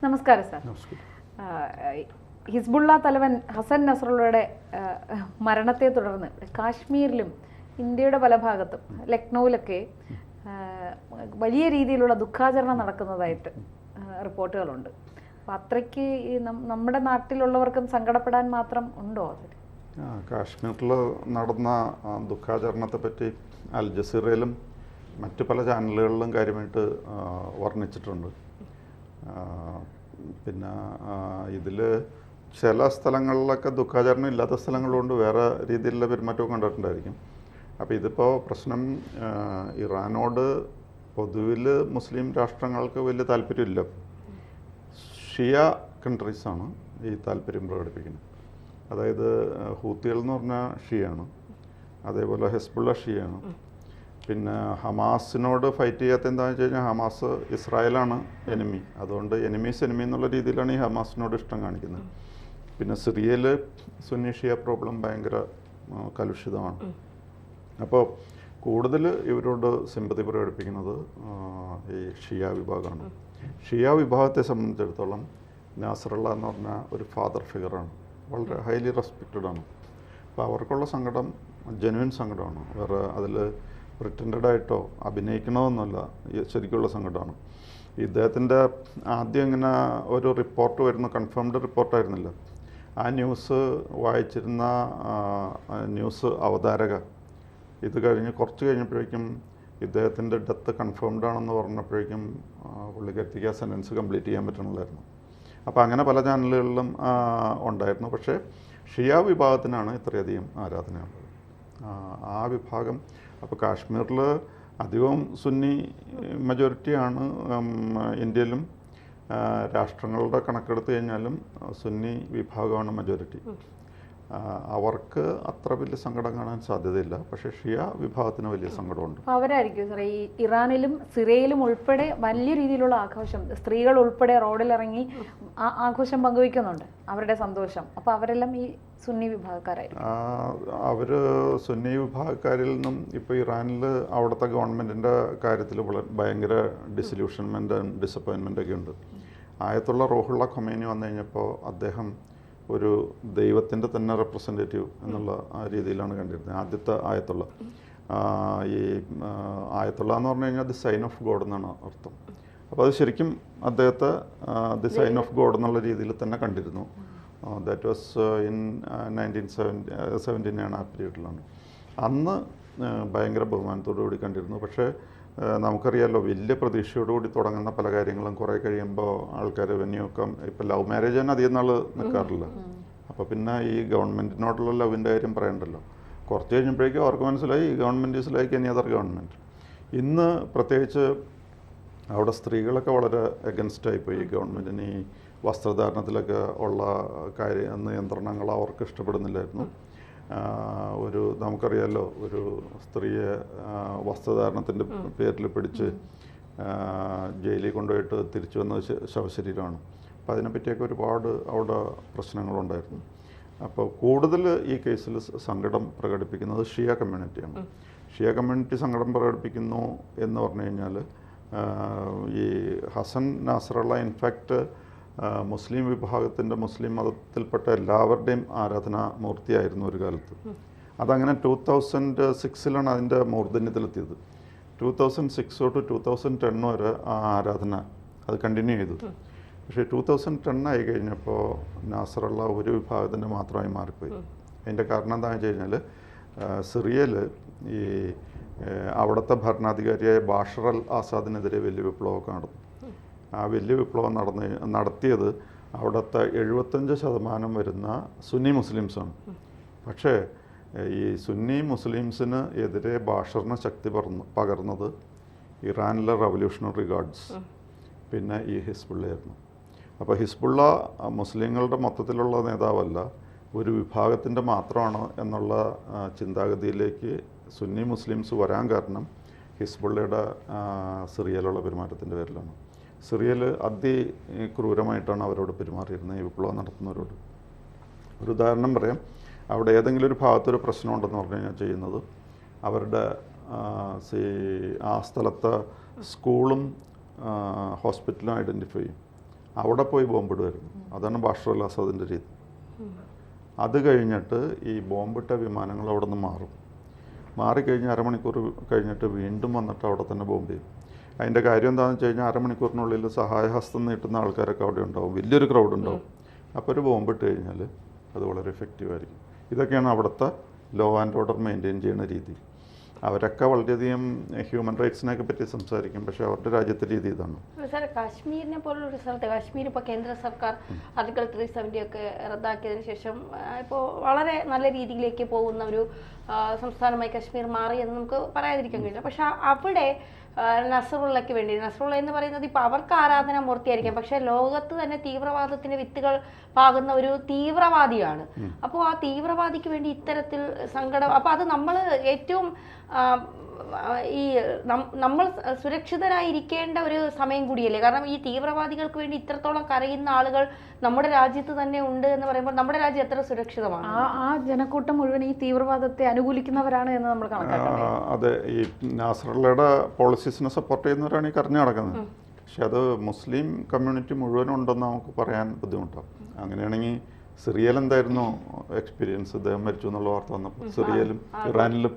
നമസ്കാരം sir. Hezbollah തലവൻ ഹസൻ നസ്രള്ളയുടെ മരണത്തെ തുടർന്ന് കാശ്മീരിലും ഇന്ത്യയുടെ പല ഭാഗത്തും ലക്നൌവിലൊക്കെ വലിയ രീതിയിലുള്ള ദുഃഖാചരണം നടക്കുന്നതായിട്ട് റിപ്പോർട്ടുകളുണ്ട്. അപ്പോൾ അത്രയ്ക്ക് നമ്മുടെ നാട്ടിലുള്ളവർക്കും സങ്കടപ്പെടാൻ മാത്രം ഉണ്ടോ അതിൽ? കാശ്മീരിൽ നടന്ന ദുഃഖാചരണത്തെ പറ്റി അൽ ജസീറയിലും മറ്റു പല ചാനലുകളിലും കാര്യമായിട്ട് വർണ്ണിച്ചിട്ടുണ്ട്. പിന്നെ ഇതിൽ ചില സ്ഥലങ്ങളിലൊക്കെ ദുഃഖാചരണം ഇല്ലാത്ത സ്ഥലങ്ങളുണ്ട്, വേറെ രീതിയിലുള്ള പെരുമാറ്റവും കണ്ടിട്ടുണ്ടായിരിക്കും. അപ്പോൾ ഇതിപ്പോൾ പ്രശ്നം ഇറാനോട് പൊതുവിൽ മുസ്ലിം രാഷ്ട്രങ്ങൾക്ക് വലിയ താല്പര്യമില്ല. ഷിയ കൺട്രീസാണ് ഈ താല്പര്യം പ്രകടിപ്പിക്കുന്നത്. അതായത് ഹൂത്തികൾ എന്ന് പറഞ്ഞാൽ ഷിയാണ്, അതേപോലെ ഹിസ്ബുള്ള ഷിയാണ്. പിന്നെ ഹമാസിനോട് ഫൈറ്റ് ചെയ്യാത്ത എന്താണെന്ന് വെച്ച് കഴിഞ്ഞാൽ ഹമാസ് ഇസ്രായേലാണ് എനിമി, അതുകൊണ്ട് എനിമീസ് എനിമി എന്നുള്ള രീതിയിലാണ് ഈ ഹമാസിനോട് ഇഷ്ടം കാണിക്കുന്നത്. പിന്നെ സിറിയയിൽ സുന്നി ഷിയ പ്രോബ്ലം ഭയങ്കര കലുഷിതമാണ്. അപ്പോൾ കൂടുതൽ ഇവരോട് സിമ്പതി പ്രകടിപ്പിക്കുന്നത് ഈ ഷിയ വിഭാഗമാണ്. ഷിയ വിഭാഗത്തെ സംബന്ധിച്ചിടത്തോളം നാസറുള്ള എന്ന് പറഞ്ഞാൽ ഒരു ഫാദർ ഫിഗറാണ്, വളരെ ഹൈലി റെസ്പെക്റ്റഡ് ആണ്. അപ്പോൾ അവർക്കുള്ള സങ്കടം ജെനുവിൻ സങ്കടമാണ്, വേറെ അതിൽ പ്രിറ്റൻഡായിട്ടോ അഭിനയിക്കണമെന്നല്ല, ശരിക്കുള്ള സങ്കടമാണ്. ഇദ്ദേഹത്തിൻ്റെ ആദ്യം ഇങ്ങനെ ഒരു റിപ്പോർട്ട് വരുന്ന കൺഫേംഡ് റിപ്പോർട്ടായിരുന്നില്ല. ആ ന്യൂസ് വായിച്ചിരുന്ന ന്യൂസ് അവതാരക ഇത് കഴിഞ്ഞ് കുറച്ച് കഴിഞ്ഞപ്പോഴേക്കും ഇദ്ദേഹത്തിൻ്റെ ഡെത്ത് കൺഫേംഡ് ആണെന്ന് പറഞ്ഞപ്പോഴേക്കും പുള്ളിക്കാരത്തേക്ക് ആ സെൻറ്റൻസ് കംപ്ലീറ്റ് ചെയ്യാൻ പറ്റണില്ലായിരുന്നു. അപ്പോൾ അങ്ങനെ പല ചാനലുകളിലും ഉണ്ടായിരുന്നു. പക്ഷേ ഷിയ വിഭാഗത്തിനാണ് ഇത്രയധികം ആരാധനയുള്ളത്, ആ വിഭാഗം. അപ്പോൾ കാശ്മീരിൽ അധികവും സുന്നി മജോറിറ്റിയാണ്. ഇന്ത്യയിലും രാഷ്ട്രങ്ങളുടെ കണക്കെടുത്ത് കഴിഞ്ഞാലും സുന്നി വിഭാഗമാണ് മജോറിറ്റി. അവർക്ക് അത്ര വലിയ സങ്കടം കാണാൻ സാധ്യതയില്ല. പക്ഷേ ഷിയ വിഭാഗത്തിന് വലിയ സങ്കടമുണ്ട്. അവരായിരിക്കും സാറേ ഈ ഇറാനിലും സിറിയയിലും ഉൾപ്പെടെ വലിയ രീതിയിലുള്ള ആഘോഷം, സ്ത്രീകൾ ഉൾപ്പെടെ റോഡിലിറങ്ങി ആഘോഷം പങ്കുവയ്ക്കുന്നുണ്ട്, അവരുടെ സന്തോഷം. അപ്പോൾ അവരെല്ലാം ഈ സുന്നി വിഭാഗക്കാരായിരിക്കും. അവർ സുന്നി വിഭാഗക്കാരിൽ നിന്നും ഇപ്പോൾ ഇറാനിൽ അവിടുത്തെ ഗവൺമെൻറ്റിൻ്റെ കാര്യത്തിൽ ഭയങ്കര ഡിസല്യൂഷൻമെൻറ്റ് ഡിസപ്പോയിൻമെൻ്റ് ഒക്കെ ഉണ്ട്. ആയത്തുള്ള റൂഹുള്ള ഖൊമൈനി വന്നു കഴിഞ്ഞപ്പോൾ അദ്ദേഹം ഒരു ദൈവത്തിൻ്റെ തന്നെ റെപ്രസെൻറ്റേറ്റീവ് എന്നുള്ള ആ രീതിയിലാണ് കണ്ടിരുന്നത്. ആദ്യത്തെ ആയത്തുള്ള ഈ ആയത്തുള്ള എന്ന് പറഞ്ഞു കഴിഞ്ഞാൽ ദി സൈൻ ഓഫ് ഗോഡ് എന്നാണ് അർത്ഥം. അപ്പോൾ അത് ശരിക്കും അദ്ദേഹത്തെ ദി സൈൻ ഓഫ് ഗോഡ് എന്നുള്ള രീതിയിൽ തന്നെ കണ്ടിരുന്നു. ദാറ്റ് വാസ് ഇൻ 1917 ആ പീരീഡിലാണ്. അന്ന് ഭയങ്കര ബഹുമാനത്തോടു കൂടി കണ്ടിരുന്നു. പക്ഷേ നമുക്കറിയാമല്ലോ, വലിയ പ്രതീക്ഷയോടുകൂടി തുടങ്ങുന്ന പല കാര്യങ്ങളും കുറേ കഴിയുമ്പോൾ ആൾക്കാർ വെന്യൊക്കെ ഇപ്പോൾ ലവ് മാരേജ് തന്നെ അധികം നാൾ നിൽക്കാറില്ല. അപ്പോൾ പിന്നെ ഈ ഗവൺമെൻറ്റിനോടുള്ള ലവിൻ്റെ കാര്യം പറയണ്ടല്ലോ. കുറച്ച് കഴിഞ്ഞപ്പോഴേക്കും അവർക്ക് മനസ്സിലായി ഈ government is like any other government. ഇന്ന് പ്രത്യേകിച്ച് അവിടെ സ്ത്രീകളൊക്കെ വളരെ അഗൻസ്റ്റായിപ്പോയി. ഈ ഗവൺമെൻറ്റിന് ഈ വസ്ത്രധാരണത്തിലൊക്കെ ഉള്ള നിയന്ത്രണങ്ങൾ അവർക്ക് ഇഷ്ടപ്പെടുന്നില്ലായിരുന്നു. ഒരു നമുക്കറിയാമല്ലോ, ഒരു സ്ത്രീയെ വസ്ത്രധാരണത്തിൻ്റെ പേരിൽ പിടിച്ച് ജയിലിൽ കൊണ്ടുപോയിട്ട് തിരിച്ചു വന്ന ശവശരീരമാണ്. അപ്പോൾ അതിനെപ്പറ്റിയൊക്കെ ഒരുപാട് അവിടെ പ്രശ്നങ്ങളുണ്ടായിരുന്നു. അപ്പോൾ കൂടുതൽ ഈ കേസിൽ സങ്കടം പ്രകടിപ്പിക്കുന്നത് ഷിയ കമ്മ്യൂണിറ്റിയാണ്. ഷിയ കമ്മ്യൂണിറ്റി സങ്കടം പ്രകടിപ്പിക്കുന്നു എന്ന് പറഞ്ഞു കഴിഞ്ഞാൽ ഈ ഹസൻ നാസറുള്ള ഇൻഫാക്റ്റ് മുസ്ലിം വിഭാഗത്തിൻ്റെ മുസ്ലിം മതത്തിൽപ്പെട്ട എല്ലാവരുടെയും ആരാധനാമൂർത്തിയായിരുന്നു ഒരു കാലത്ത്. അതങ്ങനെ 2006 അതിൻ്റെ മൂർധന്യത്തിലെത്തിയത്. 2006 തൊട്ട് 2010 വരെ ആ ആരാധന അത് കണ്ടിന്യൂ ചെയ്തു. പക്ഷേ 2010 ആയി കഴിഞ്ഞപ്പോൾ നാസറുള്ള ഒരു വിഭാഗത്തിൻ്റെ മാത്രമായി മാറിപ്പോയി. അതിൻ്റെ കാരണം എന്താണെന്ന് വെച്ച് കഴിഞ്ഞാൽ സിറിയയിൽ ഈ അവിടുത്തെ ഭരണാധികാരിയായ ബാഷർ അൽ ആസാദിനെതിരെ വലിയ വിപ്ലവമൊക്കെ നടന്നു. ആ വലിയ വിപ്ലവം നടത്തിയത് അവിടുത്തെ 75% വരുന്ന സുന്നി മുസ്ലിംസാണ്. പക്ഷേ ഈ സുന്നി മുസ്ലിംസിന് എതിരെ ബാഷറിന് ശക്തി പകർന്നത് ഇറാനിലെ റവല്യൂഷണറി ഗാർഡ്സ്, പിന്നെ ഈ ഹിസ്ബുള്ളയായിരുന്നു. അപ്പോൾ ഹിസ്ബുള്ള മുസ്ലിങ്ങളുടെ മൊത്തത്തിലുള്ള നേതാവല്ല, ഒരു വിഭാഗത്തിൻ്റെ മാത്രമാണ് എന്നുള്ള ചിന്താഗതിയിലേക്ക് സുന്നി മുസ്ലിംസ് വരാൻ കാരണം ഹിസ്ബുള്ളയുടെ സിറിയയിലുള്ള പെരുമാറ്റത്തിൻ്റെ പേരിലാണ്. സിറിയയിൽ അതിക്രൂരമായിട്ടാണ് അവരോട് പെരുമാറിയിരുന്നത്, ഈ വിപ്ലവം നടത്തുന്നവരോട്. ഒരു ഉദാഹരണം പറയാം. അവിടെ ഏതെങ്കിലും ഒരു ഭാഗത്തൊരു പ്രശ്നമുണ്ടെന്ന് പറഞ്ഞു കഴിഞ്ഞാൽ ചെയ്യുന്നത് അവരുടെ ആ സ്ഥലത്തെ സ്കൂളും ഹോസ്പിറ്റലും ഐഡൻറ്റിഫൈ ചെയ്യും. അവിടെ പോയി ബോംബിടുമായിരുന്നു. അതാണ് ബഷർ അൽ അസദിൻ്റെ രീതി. അത് കഴിഞ്ഞിട്ട് ഈ ബോംബിട്ട വിമാനങ്ങൾ അവിടെ നിന്ന് മാറിക്കഴിഞ്ഞ് അരമണിക്കൂർ കഴിഞ്ഞിട്ട് വീണ്ടും വന്നിട്ട് അവിടെ തന്നെ ബോംബ് ചെയ്യും. അതിൻ്റെ കാര്യം എന്താണെന്ന് വെച്ച് കഴിഞ്ഞാൽ അരമണിക്കൂറിനുള്ളിൽ സഹായഹസ്തം നീട്ടുന്ന ആൾക്കാരൊക്കെ അവിടെ ഉണ്ടാവും, വലിയൊരു ക്രൗഡ് ഉണ്ടാവും. അപ്പോൾ ഒരു ബോംബിട്ട് കഴിഞ്ഞാൽ അത് വളരെ എഫക്റ്റീവായിരിക്കും. ഇതൊക്കെയാണ് അവിടുത്തെ ലോ ആൻഡ് ഓർഡർ മെയിൻറ്റെയിൻ ചെയ്യുന്ന രീതി. അവരൊക്കെ വളരെയധികം ഹ്യൂമൻ റൈറ്റ്സിനെയൊക്കെ പറ്റി സംസാരിക്കും, പക്ഷേ അവരുടെ രാജ്യത്തെ രീതി ഇതാണ്. സാർ, കാശ്മീരിനെ പോലുള്ളൊരു സ്ഥലത്ത് കാശ്മീർ ഇപ്പോൾ കേന്ദ്ര സർക്കാർ ആർട്ടിക്കിൾ 370 ഒക്കെ റദ്ദാക്കിയതിന് ശേഷം ഇപ്പോൾ വളരെ നല്ല രീതിയിലേക്ക് പോകുന്ന ഒരു സംസ്ഥാനമായി കാശ്മീർ മാറി എന്ന് നമുക്ക് പറയാതിരിക്കാൻ കഴിയില്ല. പക്ഷെ അവിടെ നസറുള്ളയ്ക്ക് വേണ്ടി, നസറുള്ള എന്ന് പറയുന്നത് ഇപ്പോൾ അവർക്ക് ആരാധന മൂർത്തിയായിരിക്കാം, പക്ഷെ ലോകത്ത് തന്നെ തീവ്രവാദത്തിന്റെ വിത്തുകൾ പാകുന്ന ഒരു തീവ്രവാദിയാണ്. അപ്പോൾ ആ തീവ്രവാദിക്ക് വേണ്ടി ഇത്തരത്തിൽ സങ്കടം, അപ്പോൾ അത് നമ്മൾ ഏറ്റവും നമ്മൾ സുരക്ഷിതരായിരിക്കേണ്ട ഒരു സമയം കൂടിയല്ലേ? കാരണം ഈ തീവ്രവാദികൾക്ക് വേണ്ടി ഇത്രത്തോളം കരയുന്ന ആളുകൾ നമ്മുടെ രാജ്യത്ത് തന്നെ ഉണ്ട് എന്ന് പറയുമ്പോൾ നമ്മുടെ രാജ്യം എത്ര സുരക്ഷിതമാണ്? ആ ജനക്കൂട്ടം മുഴുവൻ ഈ തീവ്രവാദത്തെ അനുകൂലിക്കുന്നവരാണ് എന്ന് നമ്മൾ കണക്കാക്കാം. അതെ, ഈ നാസറുള്ളയുടെ പോളിസീസിനെ സപ്പോർട്ട് ചെയ്യുന്നവരാണ് ഈ കരഞ്ഞു നടക്കുന്നത്. പക്ഷെ അത് മുസ്ലിം കമ്മ്യൂണിറ്റി മുഴുവനും ഉണ്ടെന്ന് നമുക്ക് പറയാൻ ബുദ്ധിമുട്ടാണ്. അങ്ങനെയാണെങ്കിൽ സിറിയയിൽ എന്തായിരുന്നു എക്സ്പീരിയൻസ്? ഇദ്ദേഹം മരിച്ചു എന്നുള്ള വാർത്ത വന്നപ്പോൾ സിറിയയിലും ഇറാനിലും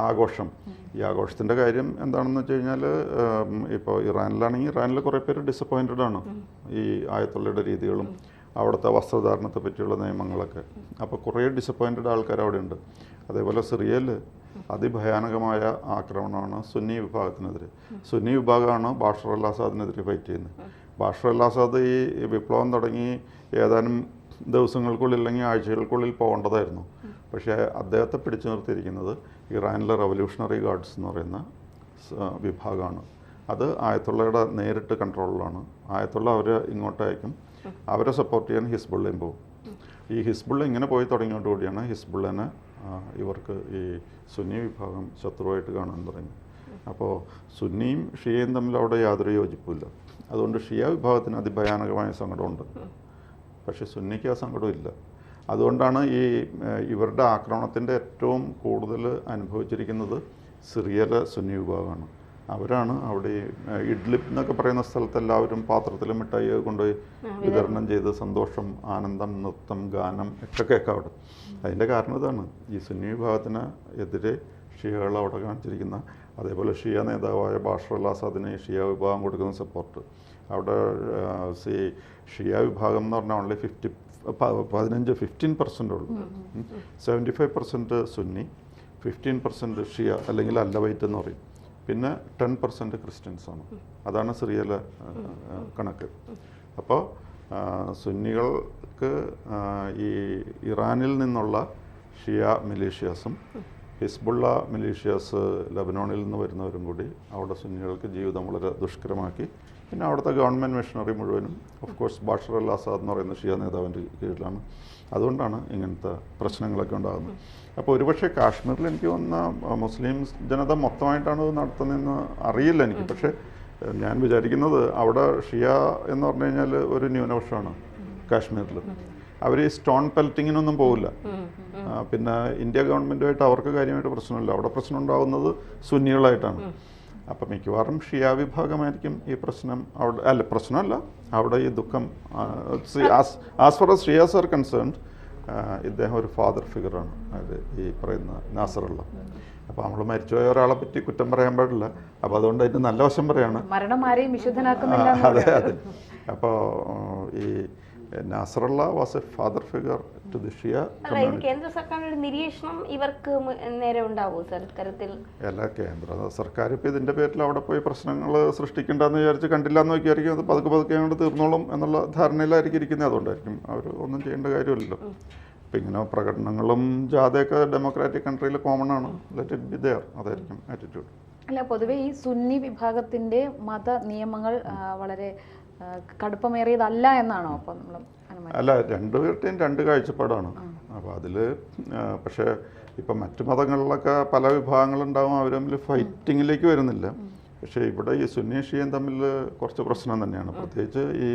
ആഘോഷം. ഈ ആഘോഷത്തിൻ്റെ കാര്യം എന്താണെന്ന് വെച്ച് കഴിഞ്ഞാൽ, ഇപ്പോൾ ഇറാനിലാണെങ്കിൽ ഇറാനിൽ കുറേ പേര് ഡിസപ്പോയിൻറ്റഡ് ആണ് ഈ ആയത്തുള്ളയുടെ രീതികളും അവിടുത്തെ വസ്ത്രധാരണത്തെ പറ്റിയുള്ള നിയമങ്ങളൊക്കെ. അപ്പോൾ കുറേ ഡിസപ്പോയിൻറ്റഡ് ആൾക്കാർ അവിടെ ഉണ്ട്. അതേപോലെ സിറിയയിൽ അതിഭയാനകമായ ആക്രമണമാണ് സുന്നി വിഭാഗത്തിനെതിരെ. സുന്നി വിഭാഗമാണ് ബാഷർ അൽ അസാദിനെതിരെ ഫൈറ്റ് ചെയ്യുന്നത്. ബാഷർ അൽ അസാദ് ഈ വിപ്ലവം തുടങ്ങി ഏതാനും ദിവസങ്ങൾക്കുള്ളിൽ അല്ലെങ്കിൽ ആഴ്ചകൾക്കുള്ളിൽ പോകേണ്ടതായിരുന്നു. പക്ഷേ അദ്ദേഹത്തെ പിടിച്ചു നിർത്തിയിരിക്കുന്നത് ഇറാനിലെ റവല്യൂഷണറി ഗാർഡ്സ് എന്ന് പറയുന്ന വിഭാഗമാണ്. അത് ആയത്തുള്ളയുടെ നേരിട്ട് കൺട്രോളിലാണ്. ആയത്തുള്ള അവരെ ഇങ്ങോട്ടയക്കും, അവരെ സപ്പോർട്ട് ചെയ്യാൻ ഹിസ്ബുള്ളയും പോകും. ഈ ഹിസ്ബുള്ള ഇങ്ങനെ പോയി തുടങ്ങിയോടുകൂടിയാണ് ഹിസ്ബുള്ളനെ ഇവർക്ക് ഈ സുന്നി വിഭാഗം ശത്രുവായിട്ട് കാണാൻ തുടങ്ങി. അപ്പോൾ സുന്നിയും ഷിയയും തമ്മിൽ അവിടെ യാതൊരു യോജിപ്പില്ല. അതുകൊണ്ട് ഷിയ വിഭാഗത്തിന് അതിഭയാനകമായ സങ്കടമുണ്ട്, പക്ഷേ സുന്നിക്ക് ആ സങ്കടമില്ല. അതുകൊണ്ടാണ് ഇവരുടെ ആക്രമണത്തിൻ്റെ ഏറ്റവും കൂടുതൽ അനുഭവിച്ചിരിക്കുന്നത് സിറിയയിലെ സുന്നി വിഭാഗമാണ്. അവരാണ് അവിടെ ഇഡ്ലിബ് എന്നൊക്കെ പറയുന്ന സ്ഥലത്ത് എല്ലാവരും പാത്രത്തിൽ മിഠായി കൊണ്ടുപോയി വിതരണം ചെയ്ത് സന്തോഷം, ആനന്ദം, നൃത്തം, ഗാനം ഒക്കെ കേൾക്കാം അവിടെ. അതിൻ്റെ കാരണം ഇതാണ്, ഈ സുന്നി വിഭാഗത്തിന് എതിരെ ഷിയകൾ അവിടെ കാണിച്ചിരിക്കുന്ന, അതേപോലെ ഷിയ നേതാവായ ബാഷർ അൽ അസാദിന് ഷിയ വിഭാഗം കൊടുക്കുന്ന സപ്പോർട്ട്. അവിടെ ഷിയ വിഭാഗം എന്ന് പറഞ്ഞാൽ ഓൺലി 15% ഉള്ളൂ. 75% സുന്നി, 15% ഷിയ അല്ലെങ്കിൽ അല്ലവൈറ്റ് എന്ന് പറയും, പിന്നെ 10% ക്രിസ്ത്യൻസാണ്. അതാണ് സിറിയയിലെ കണക്ക്. അപ്പോൾ സുന്നികൾക്ക് ഈ ഇറാനിൽ നിന്നുള്ള ഷിയ മിലീഷ്യാസും ഹിസ്ബുള്ള മിലീഷ്യാസ് ലബനോണിൽ നിന്ന് വരുന്നവരും കൂടി അവിടെ സുന്നികൾക്ക് ജീവിതം വളരെ ദുഷ്കരമാക്കി. പിന്നെ അവിടുത്തെ ഗവൺമെൻറ് മെഷീനറി മുഴുവനും of course Bashar al Azad എന്ന് പറയുന്ന ഷിയ നേതാവിൻ്റെ കീഴിലാണ്. അതുകൊണ്ടാണ് ഇങ്ങനത്തെ പ്രശ്നങ്ങളൊക്കെ ഉണ്ടാകുന്നത്. അപ്പോൾ ഒരുപക്ഷെ കാശ്മീരിൽ എനിക്ക് തോന്നുന്ന മുസ്ലിം ജനത മൊത്തമായിട്ടാണ് ഇത് നടത്തുന്നതെന്ന് അറിയില്ല എനിക്ക്. പക്ഷേ ഞാൻ വിചാരിക്കുന്നത് അവിടെ ഷിയ എന്ന് പറഞ്ഞു കഴിഞ്ഞാൽ ഒരു ന്യൂനപക്ഷമാണ് കാശ്മീരിൽ. അവർ ഈ സ്റ്റോൺ പെൽറ്റിങ്ങിനൊന്നും പോകില്ല. പിന്നെ ഇന്ത്യ ഗവൺമെൻറ്റുമായിട്ട് അവർക്ക് കാര്യമായിട്ട് പ്രശ്നമില്ല. അവിടെ പ്രശ്നം ഉണ്ടാകുന്നത് സുന്നികളായിട്ടാണ്. അപ്പം മിക്കവാറും ഷിയ വിഭാഗമായിരിക്കും ഈ പ്രശ്നം അവിടെ, അല്ല പ്രശ്നമല്ല, അവിടെ ഈ ദുഃഖം. As far as Shiyas are concerned, ഇദ്ദേഹം ഒരു ഫാദർ ഫിഗറാണ്, അത് ഈ പറയുന്ന നാസറുള്ള. അപ്പോൾ നമ്മൾ മരിച്ചുപോയ ഒരാളെ പറ്റി കുറ്റം പറയാൻ പാടില്ല. അപ്പോൾ അതുകൊണ്ട് അതിൻ്റെ നല്ല വശം പറയാണ്. മരണം ആരെയും വിശുദ്ധനാക്കുന്നില്ല. അതെ അതെ. അപ്പോൾ ഈ Nasrallah was a father figure to the Shia. കേന്ദ്ര സർക്കാരിന്റെ നിരീക്ഷണം ഇവർക്ക് നേരെ ഉണ്ടാവും സർ ഇത്തരത്തിൽ? അല്ല, കേന്ദ്ര സർക്കാർ ഇപ്പോൾ ഇതിൻ്റെ പേരിൽ അവിടെ പോയി പ്രശ്നങ്ങൾ സൃഷ്ടിക്കേണ്ടെന്ന് വിചാരിച്ച് കണ്ടില്ല എന്ന് നോക്കിയായിരിക്കും അത് പതുക്കെ പതുക്കെ അങ്ങോട്ട് തീർന്നോളും എന്നുള്ള ധാരണയിലായിരിക്കും ഇരിക്കുന്നത്. അതുകൊണ്ടായിരിക്കും അവർ ഒന്നും ചെയ്യേണ്ട കാര്യമില്ലല്ലോ. അപ്പം ഇങ്ങനെ പ്രകടനങ്ങളും ജാഥയൊക്കെ ഡെമോക്രാറ്റിക് കൺട്രിയിൽ കോമൺ ആണ്. ലെറ്റ് ഇറ്റ് ബി ദെയർ, അതായിരിക്കും ആറ്റിറ്റ്യൂഡ്. അല്ല, പൊതുവെ ഈ സുന്നി വിഭാഗത്തിൻ്റെ മത നിയമങ്ങൾ വളരെ കടുപ്പമേറിയതല്ല എന്നാണോ അപ്പം നമ്മൾ? അല്ല, രണ്ടുപേരുടെയും രണ്ട് കാഴ്ചപ്പാടാണ്. അപ്പോൾ അതിൽ പക്ഷേ ഇപ്പം മറ്റു മതങ്ങളിലൊക്കെ പല വിഭാഗങ്ങളുണ്ടാവും, അവർ തമ്മിൽ ഫൈറ്റിങ്ങിലേക്ക് വരുന്നില്ല. പക്ഷേ ഇവിടെ ഈ സുന്നി ഷിയയും തമ്മിൽ കുറച്ച് പ്രശ്നം തന്നെയാണ്. പ്രത്യേകിച്ച് ഈ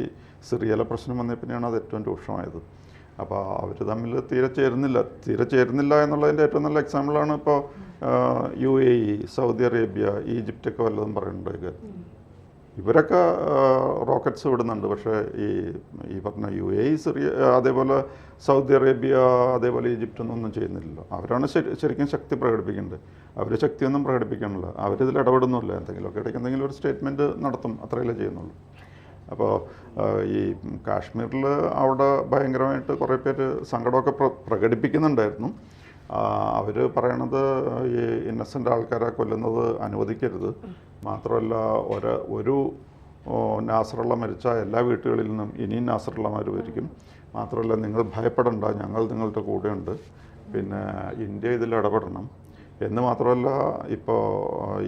സിറിയയിലെ പ്രശ്നം വന്നേ പിന്നെയാണ് അത് ഏറ്റവും രൂക്ഷമായത്. അപ്പോൾ അവർ തമ്മിൽ തീരെ ചേരുന്നില്ല എന്നുള്ളതിൻ്റെ ഏറ്റവും നല്ല എക്സാമ്പിളാണ് ഇപ്പോൾ UAE, സൗദി അറേബ്യ, ഈജിപ്റ്റൊക്കെ വല്ലതും പറയുന്നുണ്ട്. ഇവരൊക്കെ റോക്കറ്റ്സ് വിടുന്നുണ്ട്. പക്ഷേ ഈ പറഞ്ഞ UAE, സിറിയ, അതേപോലെ സൗദി അറേബ്യ, അതേപോലെ ഈജിപ്റ്റ് ഒന്നും ചെയ്യുന്നില്ലല്ലോ. അവരാണ് ശരിക്കും ശക്തി പ്രകടിപ്പിക്കേണ്ടത്. അവർ ശക്തിയൊന്നും പ്രകടിപ്പിക്കണില്ല. അവരിതിൽ ഇടപെടുന്നില്ല. എന്തെങ്കിലുമൊക്കെ ഇടയ്ക്ക് എന്തെങ്കിലും ഒരു സ്റ്റേറ്റ്മെൻറ്റ് നടത്തും, അത്രയല്ലേ ചെയ്യുന്നുള്ളൂ. അപ്പോൾ ഈ കാശ്മീരിൽ അവിടെ ഭയങ്കരമായിട്ട് കുറേ പേര് സങ്കടമൊക്കെ പ്രകടിപ്പിക്കുന്നുണ്ടായിരുന്നു. അവർ പറയണത് ഈ ഇന്നസെൻ്റ് ആൾക്കാരെ കൊല്ലുന്നത് അനുവദിക്കരുത്, മാത്രമല്ല ഒരു നാസറുള്ള മരിച്ച എല്ലാ വീട്ടുകളിൽ നിന്നും ഇനിയും നാസറുള്ളമാർ വരിക്കും, മാത്രമല്ല നിങ്ങൾ ഭയപ്പെടണ്ട, ഞങ്ങൾ നിങ്ങളുടെ കൂടെയുണ്ട്, പിന്നെ ഇന്ത്യ ഇതിൽ ഇടപെടണം എന്ന് മാത്രമല്ല. ഇപ്പോൾ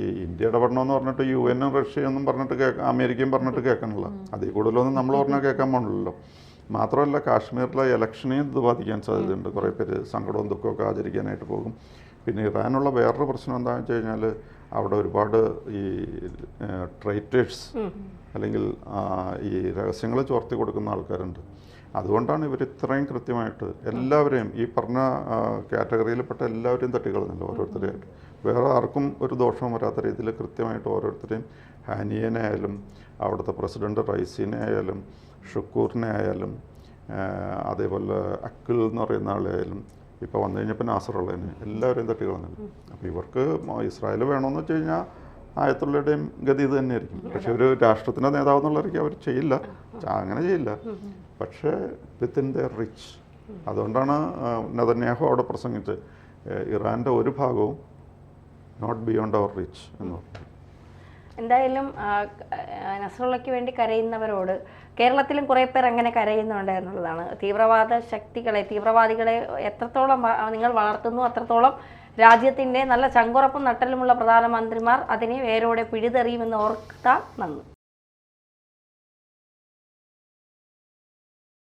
ഈ ഇന്ത്യ ഇടപെടണമെന്ന് പറഞ്ഞിട്ട് UN റഷ്യയൊന്നും പറഞ്ഞിട്ട് അമേരിക്കയും പറഞ്ഞിട്ട് കേൾക്കണില്ല. അതിൽ കൂടുതലൊന്നും നമ്മൾ പറഞ്ഞാൽ കേൾക്കാൻ പോകണില്ലല്ലോ. മാത്രമല്ല കാശ്മീരിലെ ഇലക്ഷനെയും ഇത് ബാധിക്കാൻ സാധ്യതയുണ്ട്. കുറേ പേര് സങ്കടവും ദുഃഖമൊക്കെ ആചരിക്കാനായിട്ട് പോകും. പിന്നെ ഇറാനുള്ള വേറൊരു പ്രശ്നം എന്താണെന്ന് വെച്ച് കഴിഞ്ഞാൽ അവിടെ ഒരുപാട് ഈ ട്രൈറ്റേഴ്സ് അല്ലെങ്കിൽ ഈ രഹസ്യങ്ങൾ ചോർത്തി കൊടുക്കുന്ന ആൾക്കാരുണ്ട്. അതുകൊണ്ടാണ് ഇവർ ഇത്രയും കൃത്യമായിട്ട് എല്ലാവരെയും ഈ പറഞ്ഞ കാറ്റഗറിയിൽപ്പെട്ട എല്ലാവരെയും തട്ടിക്കളഞ്ഞല്ലോ, ഓരോരുത്തരെയായിട്ട്. വേറെ ആർക്കും ഒരു ദോഷവും വരാത്ത രീതിയിൽ കൃത്യമായിട്ട് ഓരോരുത്തരെയും, ഹാനിയനെ ആയാലും അവിടുത്തെ പ്രസിഡന്റ് റൈസിനെ ആയാലും ഷുക്കൂറിനെ ആയാലും അതേപോലെ അക്കിൾ എന്ന് പറയുന്ന ആളെയായാലും ഇപ്പോൾ വന്നു കഴിഞ്ഞപ്പോൾ നാസറുള്ളതിന് എല്ലാവരെയും തട്ടിക്കളഞ്ഞു. അപ്പോൾ ഇവർക്ക് ഇസ്രായേൽ വേണമെന്ന് വെച്ച് കഴിഞ്ഞാൽ ആയത്തുള്ളയുടെയും ഗതി ഇത് തന്നെയായിരിക്കും. പക്ഷെ ഒരു രാഷ്ട്രത്തിൻ്റെ നേതാവ് എന്നുള്ളവർക്ക് അവർ ചെയ്യില്ല, അങ്ങനെ ചെയ്യില്ല. പക്ഷേ വിത്തിൻ ദ റിച്ച്. അതുകൊണ്ടാണ് നെതന്യാഹു അവിടെ പ്രസംഗിച്ച് ഇറാൻ്റെ ഒരു ഭാഗവും നോട്ട് ബിയോണ്ട് അവർ റിച്ച് എന്ന് പറഞ്ഞു. എന്തായാലും നസ്രുള്ളയ്ക്ക് വേണ്ടി കരയുന്നവരോട് കേരളത്തിലും കുറേ പേർ അങ്ങനെ കരയുന്നുണ്ട് എന്നുള്ളതാണ്. തീവ്രവാദികളെ എത്രത്തോളം നിങ്ങൾ വളർത്തുന്നു അത്രത്തോളം രാജ്യത്തിൻ്റെ നല്ല ചങ്കുറപ്പും നട്ടലുമുള്ള പ്രധാനമന്ത്രിമാർ അതിനെ വേരോടെ പിഴുതെറിയുമെന്ന് ഓർത്താൽ നന്ദി.